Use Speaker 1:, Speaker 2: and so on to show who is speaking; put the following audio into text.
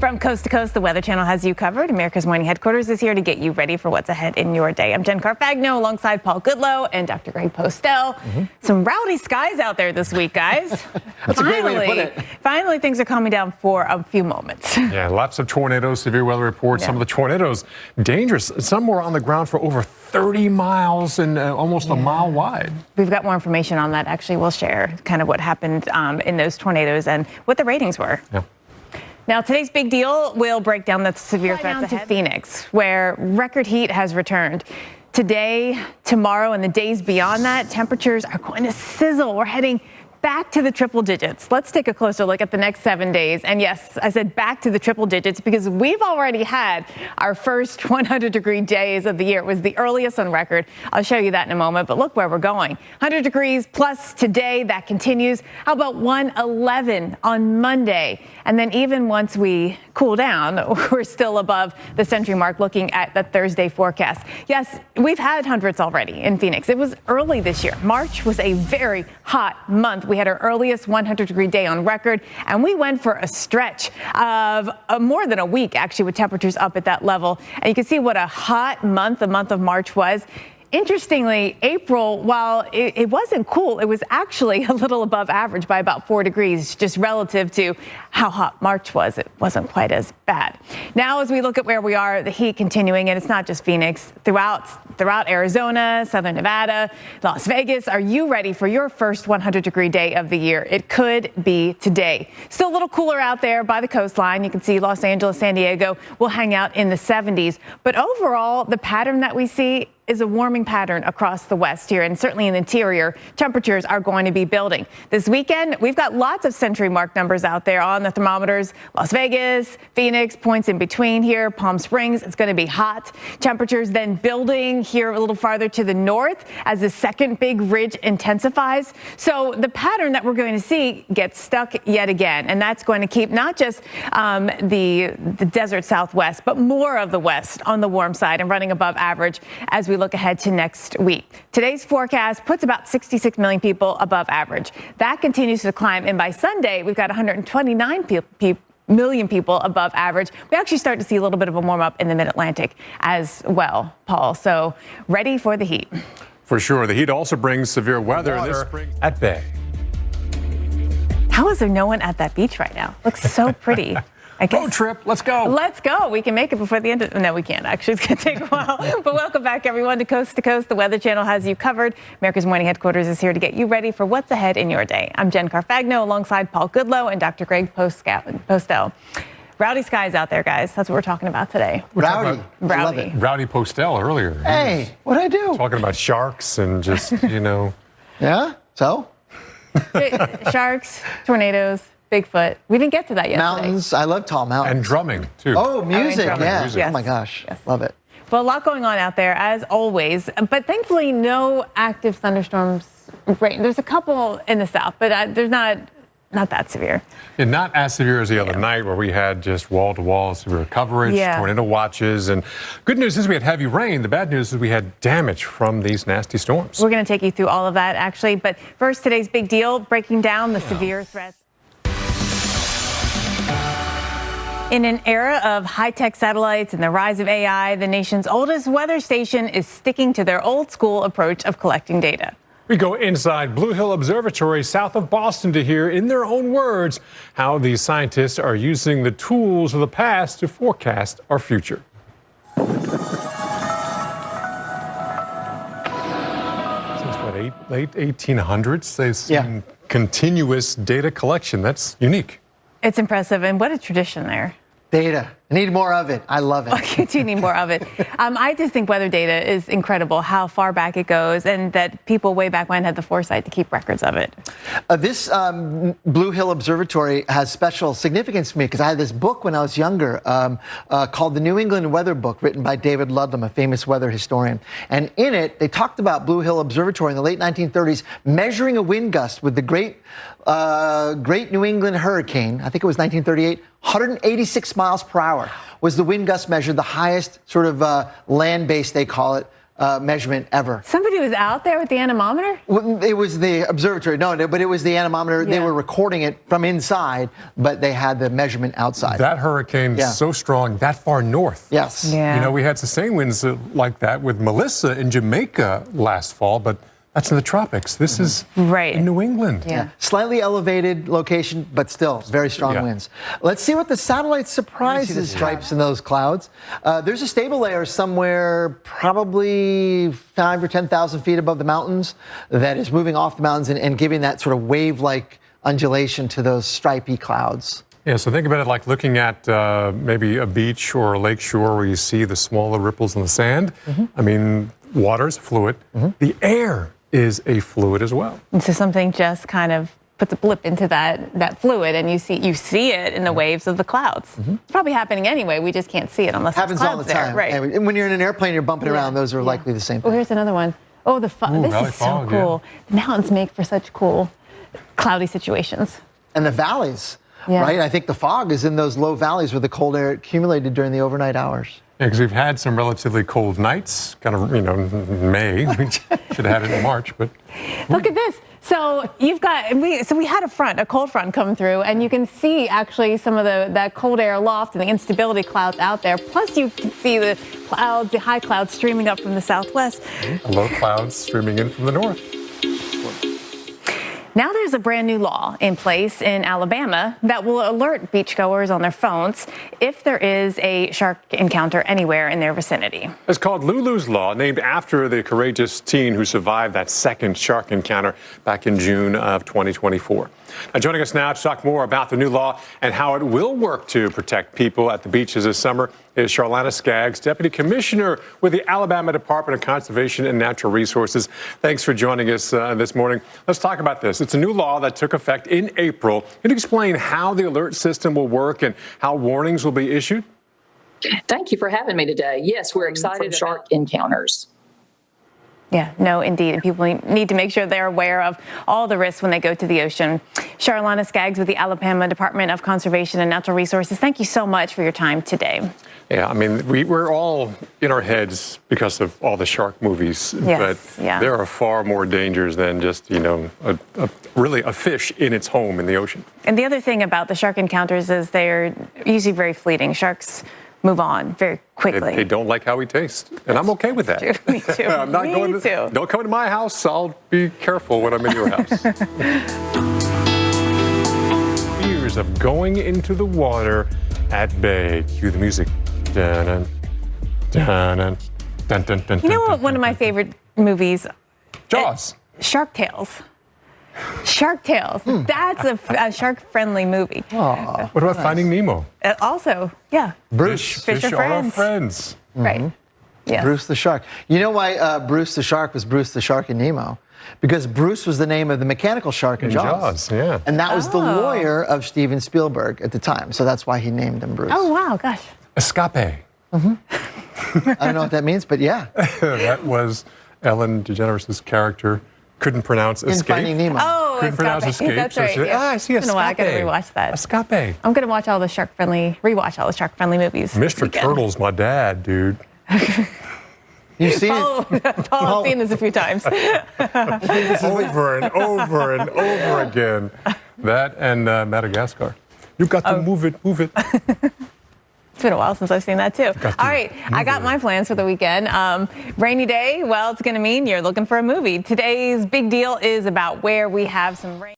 Speaker 1: From coast to coast, the Weather Channel has you covered. America's Morning Headquarters is here to get you ready for what's ahead in your day. I'm Jen Carfagno alongside Paul Goodlow and Dr. Greg Postel. Some rowdy skies out there this week, guys.
Speaker 2: That's a great way to put it.
Speaker 1: Finally, things are calming down for a few moments.
Speaker 3: Yeah, lots of tornadoes, severe weather reports. Some of the tornadoes dangerous. Some were on the ground for over 30 miles and almost a mile wide.
Speaker 1: We've got more information on that. Actually, we'll share kind of what happened in those tornadoes and what the ratings were.
Speaker 3: Yeah.
Speaker 1: Now, today's big deal will break down the severe threats to Phoenix, where record heat has returned. Today, tomorrow, and the days beyond that, temperatures are going to sizzle. We're heading back to the triple digits. Let's take a closer look at the next 7 days. And yes, I said back to the triple digits because we've already had our first 100-degree days of the year. It was the earliest on record. I'll show you that in a moment, but look where we're going. 100 degrees plus today, that continues. How about 111 on Monday? And then even once we cool down, we're still above the century mark looking at the Thursday forecast. Yes, we've had hundreds already in Phoenix. It was early this year. March was a very hot month. We had our earliest 100-degree day on record, and we went for a stretch of more than a week, actually, with temperatures up at that level. And you can see what a hot month the month of March was. Interestingly, April, while it wasn't cool, it was actually a little above average by about 4 degrees, just relative to how hot March was. It wasn't quite as bad. Now, as we look at where we are, the heat continuing, and it's not just Phoenix, throughout Arizona, Southern Nevada, Las Vegas. Are you ready for your first 100-degree day of the year? It could be today. Still a little cooler out there by the coastline. You can see Los Angeles, San Diego will hang out in the 70s. But overall, the pattern that we see is a warming pattern across the west here, and certainly in the interior, temperatures are going to be building. This weekend, we've got lots of century mark numbers out there on the thermometers. Las Vegas, Phoenix, points in between here, Palm Springs, it's going to be hot. Temperatures then building here a little farther to the north as the second big ridge intensifies. So the pattern that we're going to see gets stuck yet again, and that's going to keep not just the desert southwest, but more of the west on the warm side and running above average as we look ahead to next week. Today's forecast puts about 66 million people above average. That continues to climb, and by Sunday, we've got 129 million people above average. We actually start to see a little bit of a warm up in the mid-Atlantic as well, Paul. So ready for the heat.
Speaker 3: For sure. The heat also brings severe weather this spring at bay.
Speaker 1: How is there no one at that beach right now? Looks so pretty. I guess.
Speaker 3: Road trip, let's go.
Speaker 1: Let's go. We can make it before the end of... No, we can't. Actually, it's going to take a while. But welcome back, everyone, to Coast to Coast. The Weather Channel has you covered. America's Morning Headquarters is here to get you ready for what's ahead in your day. I'm Jen Carfagno alongside Paul Goodlow and Dr. Greg Postel. Rowdy skies out there, guys. That's what we're talking about today.
Speaker 2: Rowdy.
Speaker 1: Rowdy.
Speaker 3: Rowdy Postel earlier.
Speaker 2: Hey, what'd I do?
Speaker 3: Talking about sharks and just,
Speaker 2: Yeah? So?
Speaker 1: Sharks, tornadoes, Bigfoot. We didn't get to that yet.
Speaker 2: Mountains. I love tall mountains.
Speaker 3: And drumming, too.
Speaker 2: Oh, music.
Speaker 1: drumming.
Speaker 2: Yeah.
Speaker 3: Music.
Speaker 1: Yes.
Speaker 2: Oh, my gosh.
Speaker 1: Yes.
Speaker 2: Love it.
Speaker 1: Well, a lot going on out there, as always. But thankfully, no active thunderstorms. There's a couple in the south, but there's not that severe.
Speaker 3: And not as severe as the other night where we had just wall-to-wall severe coverage, tornado watches. And good news is we had heavy rain. The bad news is we had damage from these nasty storms.
Speaker 1: We're going to take you through all of that, actually. But first, today's big deal, breaking down the severe threats. In an era of high-tech satellites and the rise of AI, the nation's oldest weather station is sticking to their old-school approach of collecting data.
Speaker 3: We go inside Blue Hill Observatory south of Boston to hear, in their own words, how these scientists are using the tools of the past to forecast our future. Since what, late 1800s, they've seen continuous data collection. That's unique.
Speaker 1: It's impressive, and what a tradition there.
Speaker 2: Data. I need more of it. I love it.
Speaker 1: Okay, do you need more of it? I just think weather data is incredible, how far back it goes, and that people way back when had the foresight to keep records of it.
Speaker 2: This Blue Hill Observatory has special significance for me because I had this book when I was younger called The New England Weather Book, written by David Ludlam, a famous weather historian. And in it, they talked about Blue Hill Observatory in the late 1930s measuring a wind gust with the Great New England hurricane. I think it was 1938, 186 miles per hour was the wind gust measured, the highest sort of land base, they call it, measurement ever.
Speaker 1: Somebody was out there with the anemometer?
Speaker 2: Well, it was the observatory. No, but it was the anemometer. They were recording it from inside, but they had the measurement outside.
Speaker 3: That hurricane so strong, that far north.
Speaker 2: Yes.
Speaker 1: Yeah.
Speaker 3: You know, we had sustained winds like that with Melissa in Jamaica last fall, but that's in the tropics. This is in New England.
Speaker 1: Yeah.
Speaker 2: Slightly elevated location, but still very strong winds. Let's see what the satellite surprises stripes in those clouds. There's a stable layer somewhere probably 5,000 or 10,000 feet above the mountains that is moving off the mountains and giving that sort of wave-like undulation to those stripy clouds.
Speaker 3: Yeah, so think about it like looking at maybe a beach or a lake shore where you see the smaller ripples in the sand. I mean, water's fluid. The air is a fluid as well.
Speaker 1: And so something just kind of puts a blip into that fluid, and you see it in the waves of the clouds. It's probably happening anyway. We just can't see it unless
Speaker 2: Happens
Speaker 1: it's
Speaker 2: all the
Speaker 1: clouds
Speaker 2: time.
Speaker 1: there. Right.
Speaker 2: And when you're in an airplane, you're bumping around. Those are likely the same
Speaker 1: Oh,
Speaker 2: thing.
Speaker 1: here's another one. Oh, the fog. This
Speaker 3: valley
Speaker 1: is so
Speaker 3: fog,
Speaker 1: cool. The mountains make for such cool cloudy situations.
Speaker 2: And the valleys, right? I think the fog is in those low valleys where the cold air accumulated during the overnight hours.
Speaker 3: Yeah, because we've had some relatively cold nights, kind of, you know, May. We should have had it in March, but.
Speaker 1: Look at this. So we had a cold front come through, and you can see actually some of that cold air aloft and the instability clouds out there. Plus you can see the clouds, the high clouds streaming up from the southwest.
Speaker 3: Low clouds streaming in from the north.
Speaker 1: Now there's a brand new law in place in Alabama that will alert beachgoers on their phones if there is a shark encounter anywhere in their vicinity.
Speaker 3: It's called Lulu's Law, named after the courageous teen who survived that second shark encounter back in June of 2024. Now, joining us now to talk more about the new law and how it will work to protect people at the beaches this summer is Charlana Skaggs, Deputy Commissioner with the Alabama Department of Conservation and Natural Resources. Thanks for joining us this morning. Let's talk about this. It's a new law that took effect in April. Can you explain how the alert system will work and how warnings will be issued?
Speaker 4: Thank you for having me today. Yes, we're excited about shark encounters.
Speaker 1: Yeah, no, indeed. And people need to make sure they're aware of all the risks when they go to the ocean. Charlana Skaggs with the Alabama Department of Conservation and Natural Resources. Thank you so much for your time today.
Speaker 3: Yeah, I mean, we're all in our heads because of all the shark movies.
Speaker 1: Yes,
Speaker 3: but there are far more dangers than just, you know, really a fish in its home in the ocean.
Speaker 1: And the other thing about the shark encounters is they're usually very fleeting. Sharks move on very quickly.
Speaker 3: They don't like how we taste, and I'm okay with that.
Speaker 1: Me too.
Speaker 3: I'm not going to. Don't come to my house. I'll be careful when I'm in your house. Fears of going into the water at bay. Cue the music. Dun, dun, dun, dun, dun, dun,
Speaker 1: You know what? One of my favorite movies.
Speaker 3: Jaws.
Speaker 1: Shark Tales. Shark Tales. That's a shark-friendly movie.
Speaker 2: Aww,
Speaker 3: what about Finding Nemo?
Speaker 1: Also, yeah.
Speaker 2: Bruce.
Speaker 1: Fish are
Speaker 3: are our
Speaker 1: friends.
Speaker 3: friends.
Speaker 1: Right. Yes.
Speaker 2: Bruce the Shark. You know why Bruce the Shark was Bruce the Shark in Nemo? Because Bruce was the name of the mechanical shark in Jaws.
Speaker 3: Yeah.
Speaker 2: And that was the lawyer of Steven Spielberg at the time. So that's why he named him Bruce.
Speaker 1: Oh, wow. Gosh.
Speaker 3: Escape.
Speaker 2: I don't know what that means, but yeah.
Speaker 3: That was Ellen DeGeneres' character. Couldn't pronounce escape.
Speaker 2: In Finding Nemo.
Speaker 1: Oh,
Speaker 3: Couldn't pronounce escape.
Speaker 1: That's
Speaker 3: so
Speaker 1: right.
Speaker 3: she said, I see escape.
Speaker 1: I got to rewatch that.
Speaker 3: Escape.
Speaker 1: I'm going to watch all the rewatch all the shark-friendly movies.
Speaker 3: Mr. Turtle's my dad, dude.
Speaker 2: You've seen
Speaker 1: Paul has seen this a few times.
Speaker 3: Over and over and over again. That and Madagascar. You got to move it, move it.
Speaker 1: It's been a while since I've seen that too. All right, I got my plans for the weekend. Rainy day, well, it's going to mean you're looking for a movie. Today's big deal is about where we have some rain.